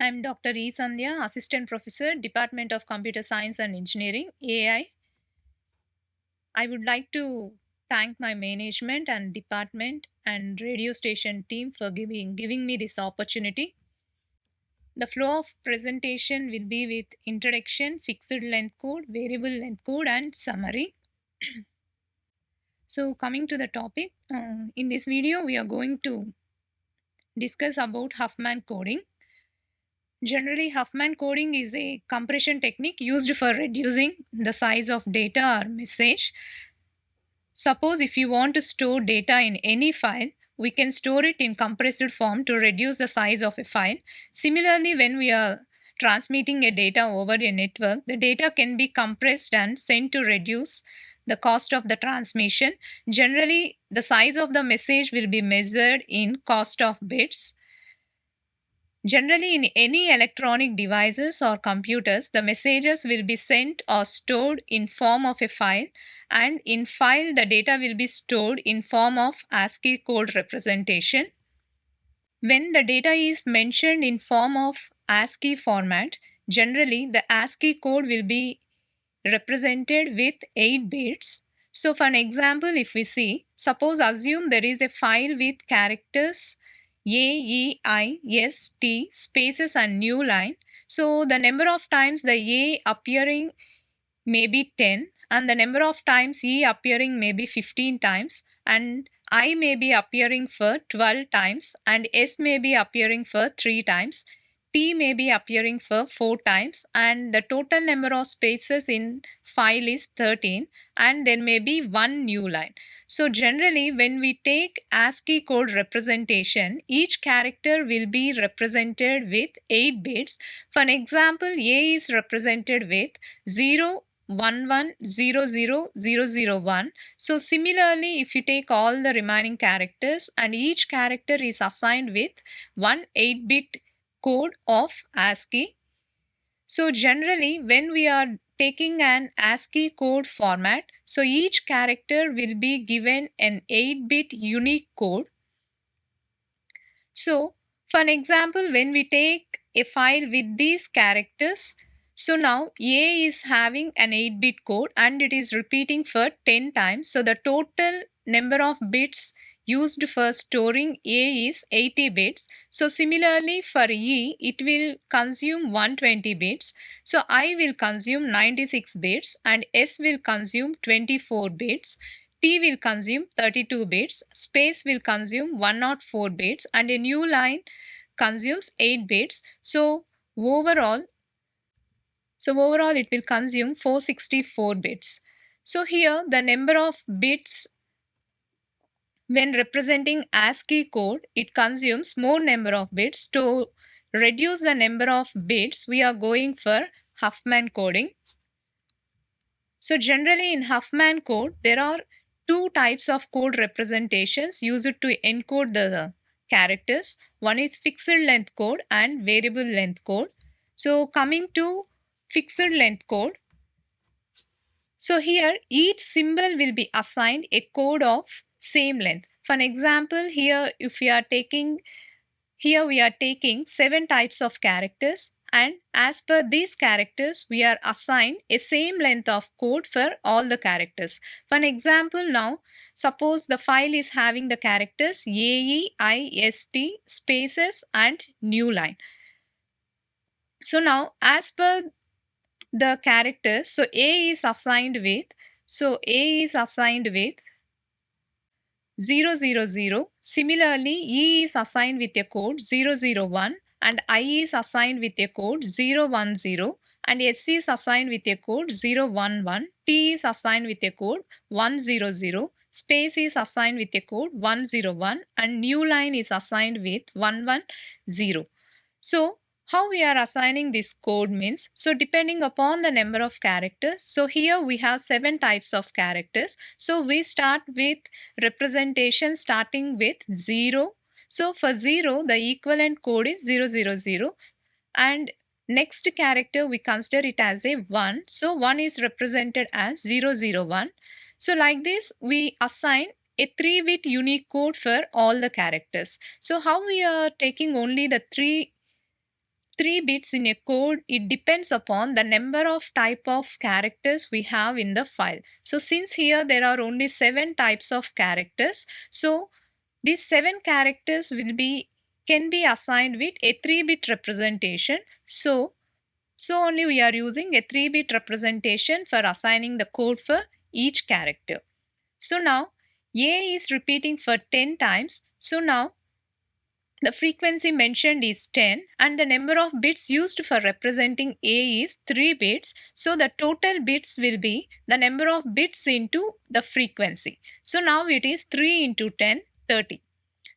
I'm Dr. Sandhya, Assistant Professor, Department of Computer Science and Engineering, AI. I would like to thank my management and department and radio station team for giving me this opportunity. The flow of presentation will be with introduction, fixed length code, variable length code, and summary. So coming to the topic, in this video we are going to discuss about Huffman coding. Generally, Huffman coding is a compression technique used for reducing the size of data or message. Suppose if you want to store data in any file, we can store it in compressed form to reduce the size of a file. Similarly, when we are transmitting a data over a network, the data can be compressed and sent to reduce the cost of the transmission. Generally, the size of the message will be measured in cost of bits. Generally, in any electronic devices or computers, the messages will be sent or stored in form of a file, and in file the data will be stored in form of ASCII code representation. When the data is mentioned in form of ASCII format, generally the ASCII code will be represented with 8 bits. So for an example, if we see, suppose assume there is a file with characters AEIST spaces and new line. So the number of times the A appearing may be 10 and the number of times E appearing may be 15 times and I may be appearing for 12 times and S may be appearing for 3 times. T may be appearing for 4 times and the total number of spaces in file is 13 and there may be one new line. So generally when we take ASCII code representation, each character will be represented with 8 bits. For an example, A is represented with 0, 1 1 0 0 0 0 1. So similarly, if you take all the remaining characters and each character is assigned with one 8-bit code of ASCII. So generally when we are taking an ASCII code format, so each character will be given an 8-bit unique code. So for an example, when we take a file with these characters, so now A is having an 8-bit code and it is repeating for 10 times. So the total number of bits used for storing A is 80 bits. So similarly for E, it will consume 120 bits. So I will consume 96 bits and S will consume 24 bits. T will consume 32 bits, space will consume 104 bits and a new line consumes 8 bits. So overall it will consume 464 bits. So here the number of bits when representing ASCII code, it consumes more number of bits. To reduce the number of bits, we are going for Huffman coding. So generally in Huffman code, there are two types of code representations used to encode the characters. One is fixed length code and variable length code. So coming to fixed length code, so here each symbol will be assigned a code of same length. For an example, here we are taking 7 types of characters and as per these characters we are assigned a same length of code for all the characters. For an example now, suppose the file is having the characters AEIST spaces and new line. So now as per the characters, so A is assigned with 000. Similarly, E is assigned with a code 001 and I is assigned with a code 010 and S is assigned with a code 011. T is assigned with a code 100. Space is assigned with a code 101 and new line is assigned with 110. So how we are assigning this code means, so depending upon the number of characters, so here we have 7 types of characters. So we start with representation starting with 0. So for 0, the equivalent code is 000 and next character we consider it as a 1. So 1 is represented as 001. So like this we assign a 3-bit unique code for all the characters. So how we are taking only the 3 3 bits in a code, it depends upon the number of type of characters we have in the file. So since here there are only 7 types of characters, so these 7 characters can be assigned with a 3-bit representation. So only we are using a 3-bit representation for assigning the code for each character. So now A is repeating for 10 times. So now the frequency mentioned is 10 and the number of bits used for representing A is 3 bits. So the total bits will be the number of bits into the frequency. So now it is 3 into 10, 30.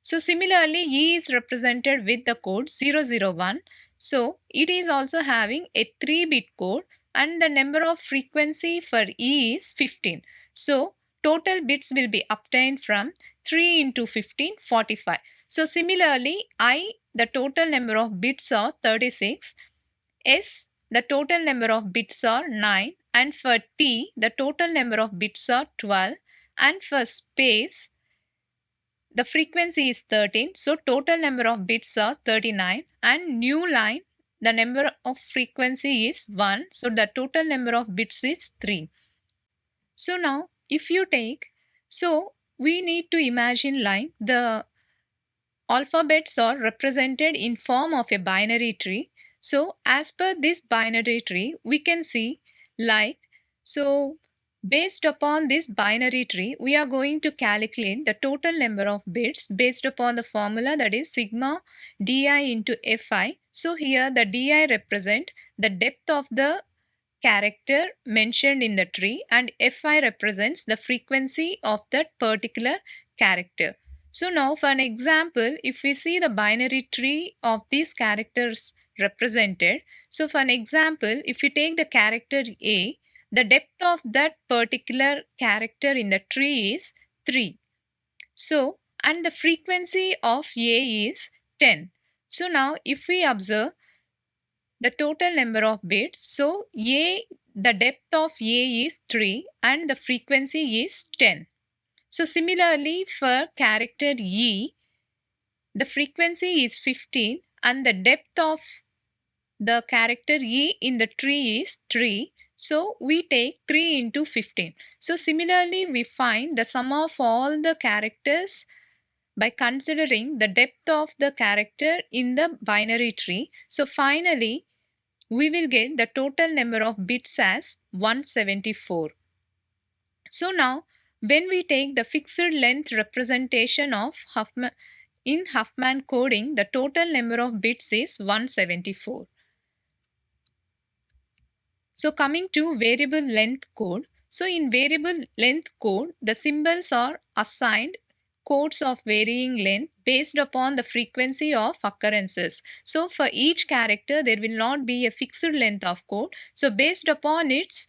So similarly, E is represented with the code 001. So it is also having a 3-bit code and the number of frequency for E is 15. So total bits will be obtained from 3 into 15, 45. So similarly, I, the total number of bits are 36. S, the total number of bits are 9. And for T, the total number of bits are 12. And for space, the frequency is 13. So total number of bits are 39. And new line, the number of frequency is 1. So the total number of bits is 3. So now if you take, so we need to imagine like the alphabets are represented in form of a binary tree. So as per this binary tree, we can see like, so based upon this binary tree, we are going to calculate the total number of bits based upon the formula, that is sigma di into fi. So here the di represent the depth of the character mentioned in the tree and fi represents the frequency of that particular character. So now for an example, if we see the binary tree of these characters represented, so for an example, if we take the character A, the depth of that particular character in the tree is 3. So, and the frequency of A is 10. So now if we observe the total number of bits, so A, the depth of A is 3 and the frequency is 10. So similarly for character E, the frequency is 15 and the depth of the character E in the tree is 3. So we take 3 into 15. So similarly we find the sum of all the characters by considering the depth of the character in the binary tree. So finally we will get the total number of bits as 174. So now when we take the fixed length representation of Huffman, in Huffman coding, the total number of bits is 174. So coming to variable length code. So in variable length code, the symbols are assigned codes of varying length based upon the frequency of occurrences. So for each character, there will not be a fixed length of code. So based upon its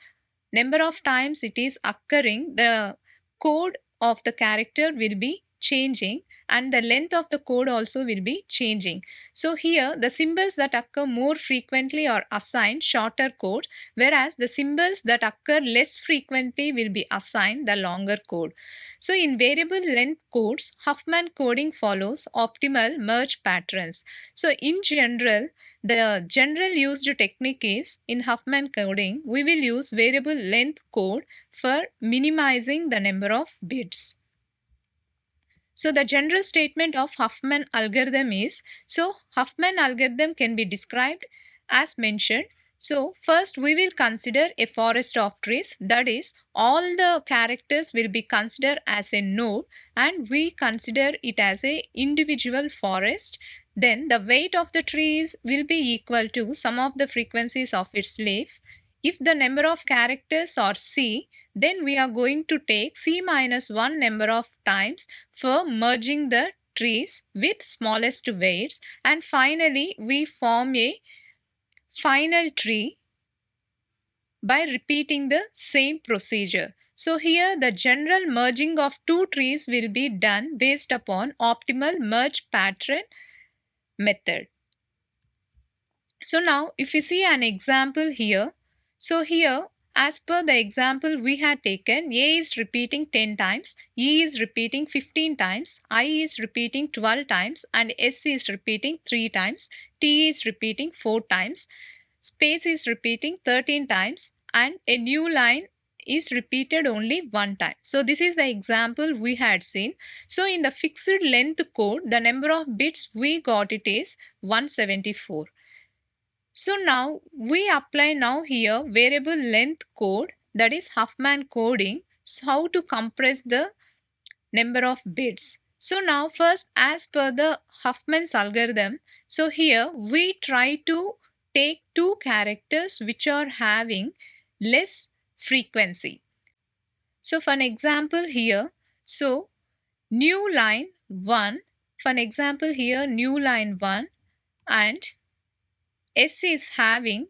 number of times it is occurring, the code of the character will be changing and the length of the code also will be changing. So here the symbols that occur more frequently are assigned shorter code, whereas the symbols that occur less frequently will be assigned the longer code. So in variable length codes, Huffman coding follows optimal merge patterns. So in general, the general used technique is in Huffman coding, we will use variable length code for minimizing the number of bits. So the general statement of Huffman algorithm is, so Huffman algorithm can be described as mentioned. So first we will consider a forest of trees, that is all the characters will be considered as a node and we consider it as a individual forest. Then the weight of the trees will be equal to sum of the frequencies of its leaf. If the number of characters are C, then we are going to take C minus 1 number of times for merging the trees with smallest weights, and finally we form a final tree by repeating the same procedure. So here the general merging of two trees will be done based upon optimal merge pattern method. So now if you see an example here, so here as per the example we had taken, A is repeating 10 times, E is repeating 15 times, I is repeating 12 times, and S is repeating 3 times, T is repeating 4 times, space is repeating 13 times, and a new line is repeated only one time. So this is the example we had seen. So in the fixed length code, the number of bits we got it is 174. So now we apply now here variable length code, that is Huffman coding. So how to compress the number of bits. So now first, as per the Huffman's algorithm, so here we try to take two characters which are having less frequency. So for an example here, so new line 1, for an example here new line 1, and S is having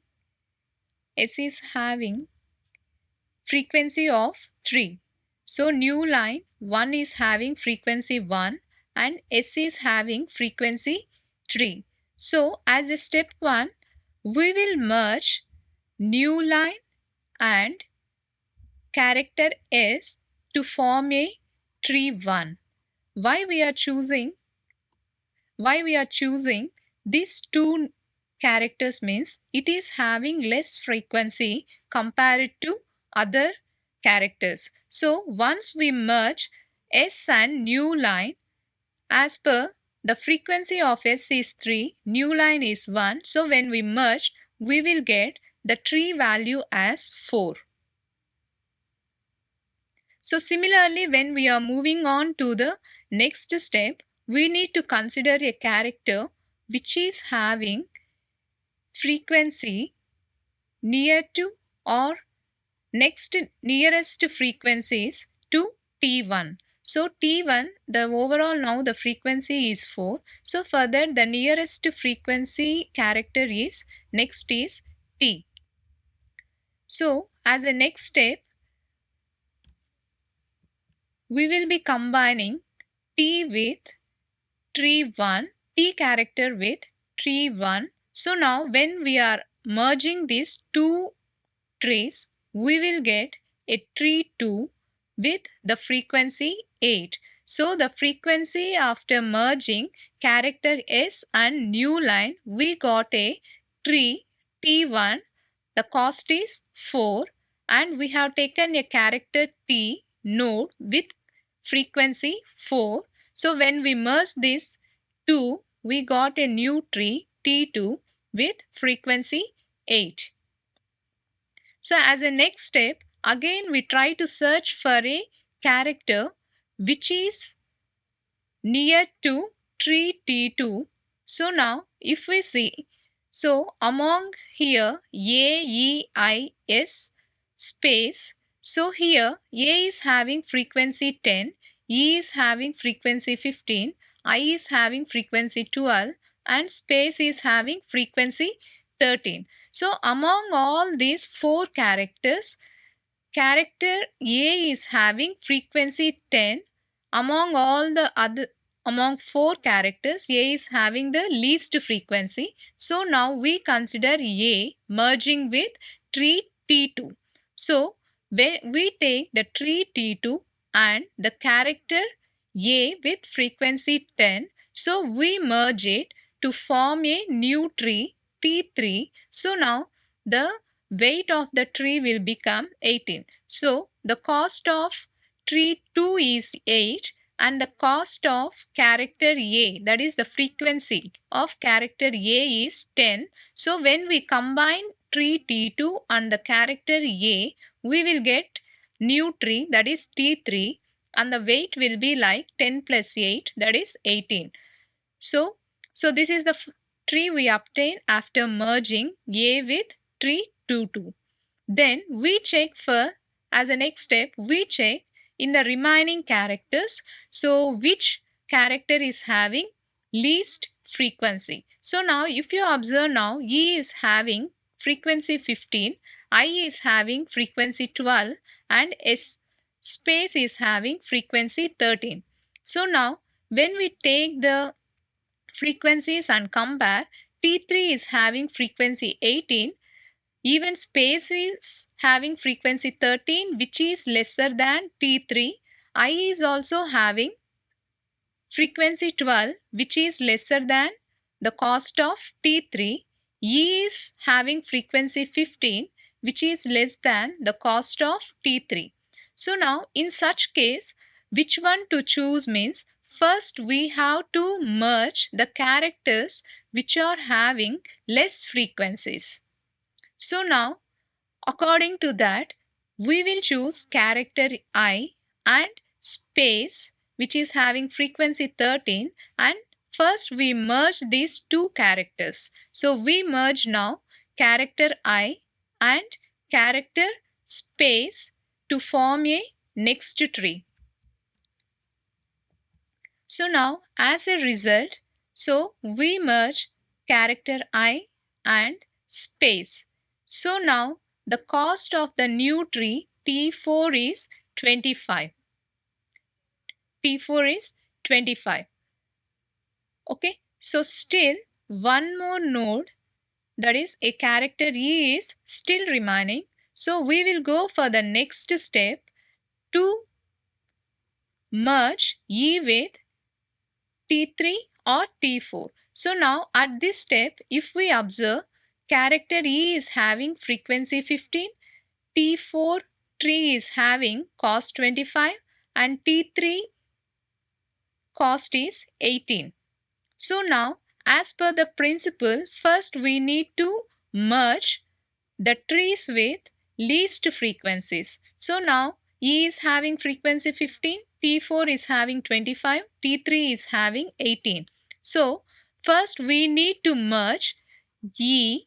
frequency of 3. So new line 1 is having frequency 1 and S is having frequency 3. So as a step 1, we will merge new line and character S to form a tree 1. Why we are choosing these two characters means it is having less frequency compared to other characters. So once we merge S and new line, as per the frequency of S is 3, new line is 1. So when we merge, we will get the tree value as 4. So similarly, when we are moving on to the next step, we need to consider a character which is having frequency near to or next nearest frequencies to T1. So T1, the overall now the frequency is 4. So further the nearest frequency character is next is T. So as a next step, we will be combining T with tree 1, T character with tree 1. So now when we are merging these two trees, we will get a tree 2 with the frequency 8. So the frequency after merging character S and new line, we got a tree T1. The cost is 4 and we have taken a character T node with frequency 4. So when we merge this 2, we got a new tree T2 with frequency 8. So as a next step, again we try to search for a character which is near to tree T2. So now if we see, so among here A, E, I, S space, so here A is having frequency 10, E is having frequency 15, I is having frequency 12 and space is having frequency 13. So among all these four characters, character A is having frequency 10. Among four characters, A is having the least frequency. So now we consider A merging with tree T2. So when we take the tree T2 and the character A with frequency 10, so we merge it to form a new tree T3. So now the weight of the tree will become 18. So the cost of tree 2 is 8 and the cost of character A, that is the frequency of character A is 10. So when we combine tree T2 and the character A, we will get new tree, that is T3, and the weight will be like 10 plus 8, that is 18. So this is the tree we obtain after merging A with tree 2. Then we check for, as a next step, we check in the remaining characters, so which character is having least frequency. So now if you observe now, E is having frequency 15, I is having frequency 12 and S space is having frequency 13. So now when we take the frequencies and compare, T3 is having frequency 18, Even space is having frequency 13, which is lesser than T3. I is also having frequency 12, which is lesser than the cost of T3. E is having frequency 15, which is less than the cost of T3. So now in such case, which one to choose means first we have to merge the characters which are having less frequencies. So now according to that, we will choose character I and space, which is having frequency 13, and first we merge these two characters. So we merge now character I and character space to form a next tree. So now as a result, so we merge character I and space. So now the cost of the new tree T4 is 25. T4 is 25. Okay, so still one more node, that is a character E, is still remaining. So we will go for the next step to merge E with T3 or T4. So now at this step, if we observe, character E is having frequency 15, T4 tree is having cost 25 and T3 cost is 18. So now as per the principle, first we need to merge the trees with least frequencies. So now E is having frequency 15, T4 is having 25, T3 is having 18. So first we need to merge E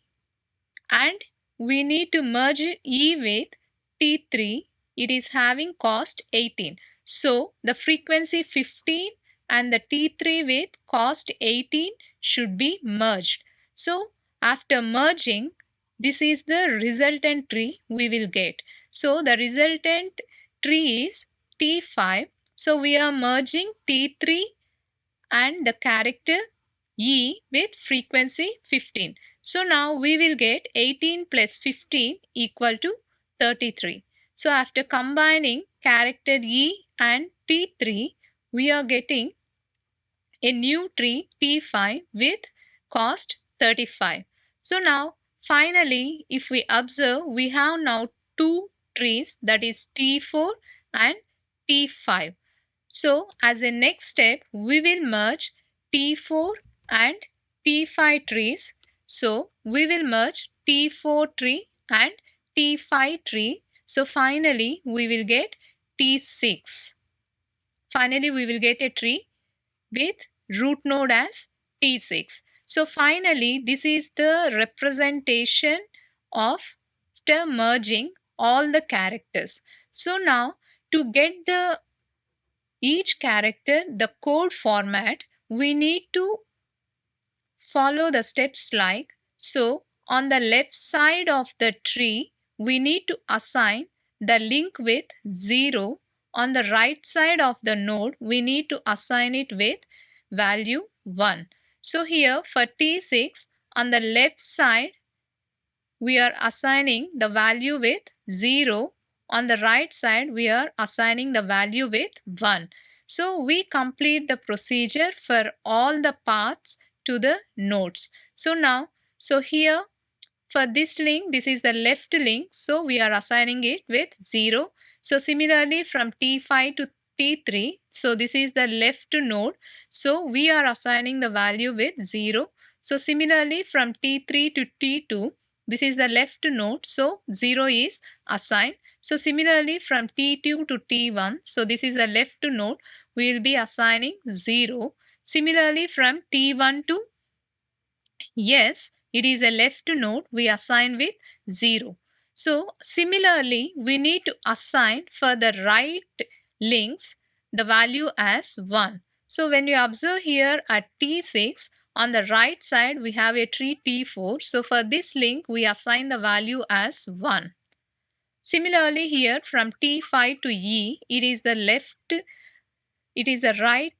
and we need to merge E with T3. It is having cost 18. So the frequency 15 and the T3 with cost 18 should be merged. So after merging, this is the resultant tree we will get. So the resultant tree is T5. So we are merging T3 and the character E with frequency 15. So now we will get 18 plus 15 equal to 33. So after combining character E and T3, we are getting a new tree T5 with cost 35. So now finally if we observe, we have now two trees, that is T4 and T5. So as a next step, we will merge T4 and T5 trees. So we will merge T4 tree and T5 tree. So finally we will get T6. Finally we will get a tree with root node as T6. So finally this is the representation of the merging all the characters. So now to get the each character the code format, we need to follow the steps like so. On the left side of the tree, we need to assign the link with 0. On the right side of the node, we need to assign it with value 1. So here for T6, on the left side, we are assigning the value with 0. On the right side, we are assigning the value with 1. So we complete the procedure for all the paths to the nodes. So now, so here for this link, this is the left link. So we are assigning it with 0. So similarly from T5 to T3, so this is the left node. So we are assigning the value with 0. So similarly from T3 to T2, this is the left node. So 0 is assigned. So similarly from T2 to T1, so this is the left node, we will be assigning 0. Similarly from T1 to yes, it is a left node, we assign with 0. So similarly, we need to assign for the right links the value as 1. So when you observe here at T6, on the right side we have a tree T4. So for this link, we assign the value as 1. Similarly here from T5 to E, it is the right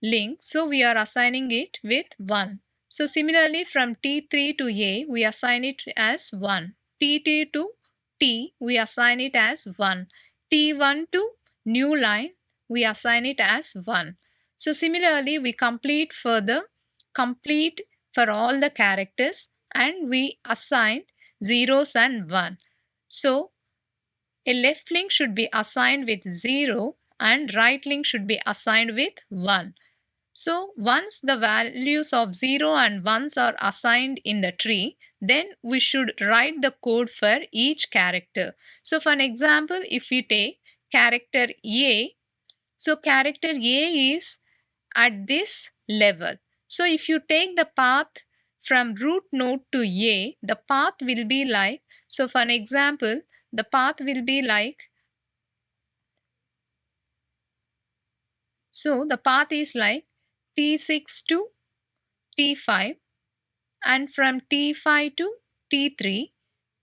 link. So we are assigning it with 1. So similarly from T3 to A, we assign it as 1. T2 to T, we assign it as 1. T1 to new line, we assign it as 1. So similarly, we complete for all the characters and we assign zeros and 1. So a left link should be assigned with 0 and right link should be assigned with 1. So once the values of 0 and 1s are assigned in the tree, then we should write the code for each character. So for an example, if we take character A, so character A is at this level. So if you take the path from root node to A, the path will be like, so for an example, the path will be like, so the path is like T6 to T5 and from T5 to T3,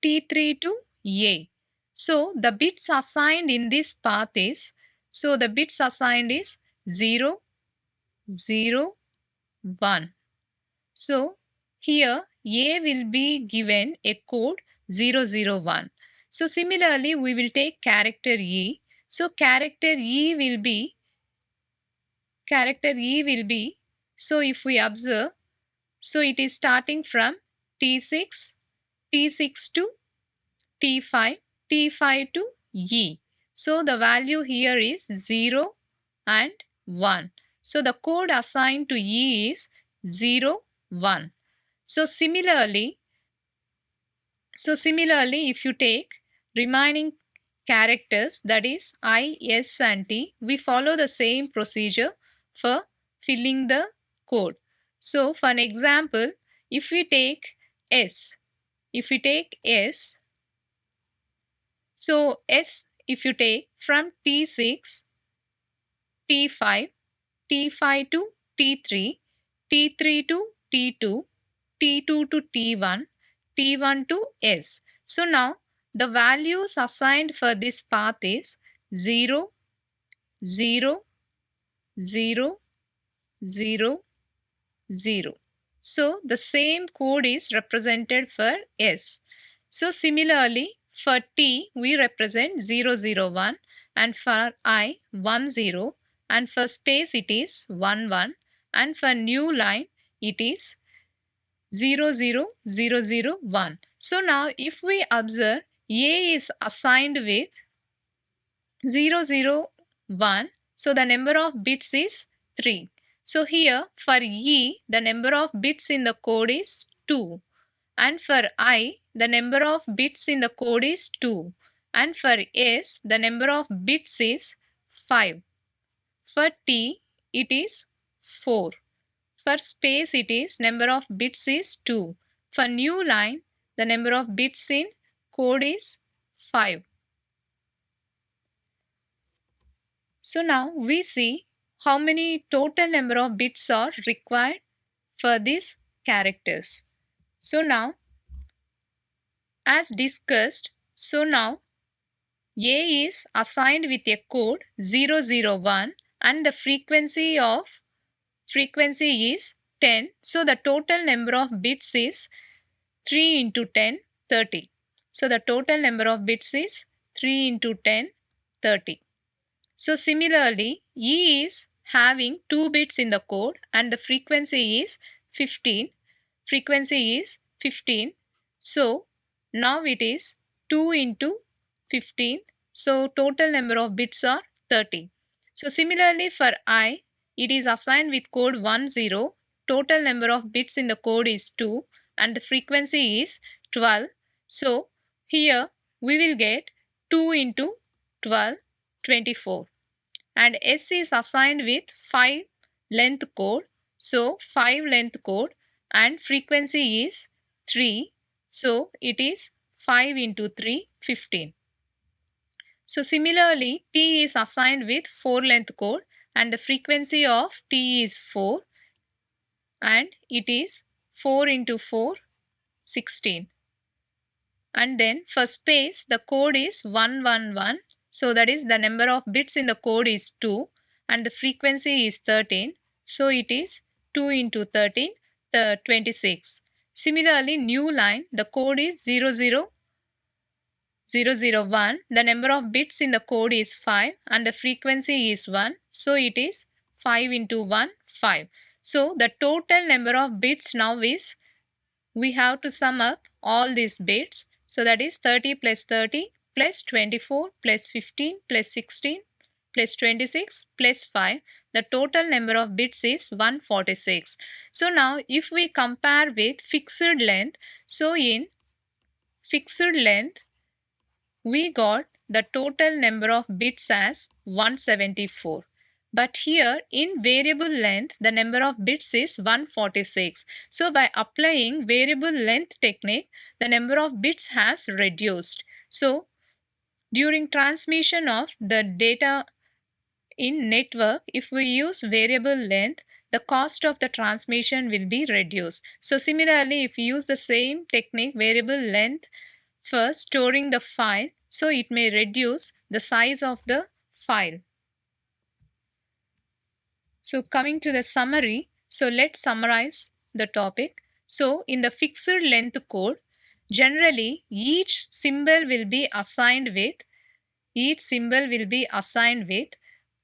T3 to A. So the bits assigned in this path is, so the bits assigned is 0, 0, 1. So here A will be given a code 001. So similarly we will take character E. So character E will be, so if we observe, so it is starting from T6, T6 to T5, T5 to E. So the value here is 0 and 1. So the code assigned to E is 0, 1. So similarly, if you take remaining characters, that is I, S and T, we follow the same procedure for filling the code. So for an example, if we take S, so S, if you take from T6, T5, T5 to T3, T3 to T2, T2 to T1, T1 to S. So now the values assigned for this path is 0, 0, 0, 0, 0. So the same code is represented for S. So similarly for T we represent 001 and for I 10 and for space it is 11 and for new line it is 00001. So now if we observe A is assigned with 001, so the number of bits is 3. So here for E the number of bits in the code is 2 and for I the number of bits in the code is 2 and for S the number of bits is 5. For T it is 4. For space it is number of bits is 2. For new line the number of bits in code is 5. So now we see how many total number of bits are required for these characters. So now as discussed, so now A is assigned with a code 001 and the frequency is 10. So the total number of bits is 3 into 10, 30. So the total number of bits is 3 into 10, 30. So similarly, E is having 2 bits in the code and the frequency is 15. So now it is 2 into 15. So total number of bits are 30. So similarly for I, it is assigned with code 10. Total number of bits in the code is 2 and the frequency is 12. So here we will get 2 into 12, 24. And S is assigned with 5 length code. So 5 length code and frequency is 3. So it is 5 into 3, 15. So similarly, T is assigned with 4 length code and the frequency of T is 4 and it is 4 into 4, 16. And then for space, the code is 111. So that is the number of bits in the code is 2 and the frequency is 13. So it is 2 into 13, 26. Similarly, new line, the code is 00 001, the number of bits in the code is 5 and the frequency is 1. So it is 5 into 1, 5. So the total number of bits now is, we have to sum up all these bits. So that is 30 plus 30 plus 24 plus 15 plus 16 plus 26 plus 5. The total number of bits is 146. So now if we compare with fixed length, so in fixed length, we got the total number of bits as 174. But here in variable length, the number of bits is 146. So by applying variable length technique, the number of bits has reduced. So during transmission of the data in network, if we use variable length, the cost of the transmission will be reduced. So similarly, if you use the same technique, variable length, for storing the file, so it may reduce the size of the file. So coming to the summary, so let's summarize the topic. So in the fixed length code, generally each symbol will be assigned with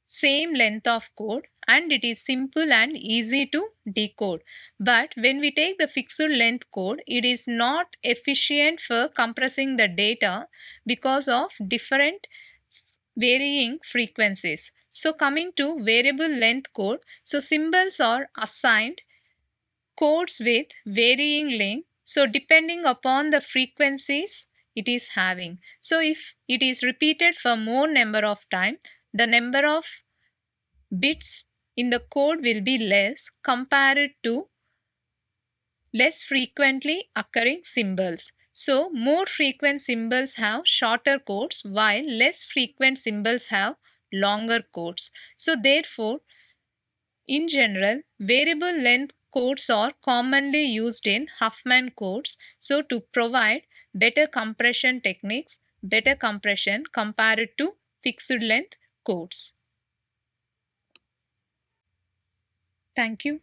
same length of code, and it is simple and easy to decode. But when we take the fixed length code, it is not efficient for compressing the data because of different varying frequencies. So coming to variable length code, so symbols are assigned codes with varying length. So depending upon the frequencies it is having. So if it is repeated for more number of time, the number of bits in the code will be less compared to less frequently occurring symbols. So more frequent symbols have shorter codes while less frequent symbols have longer codes. So therefore, in general, variable length codes are commonly used in Huffman codes, so to provide better compression techniques, better compression compared to fixed length codes. Thank you.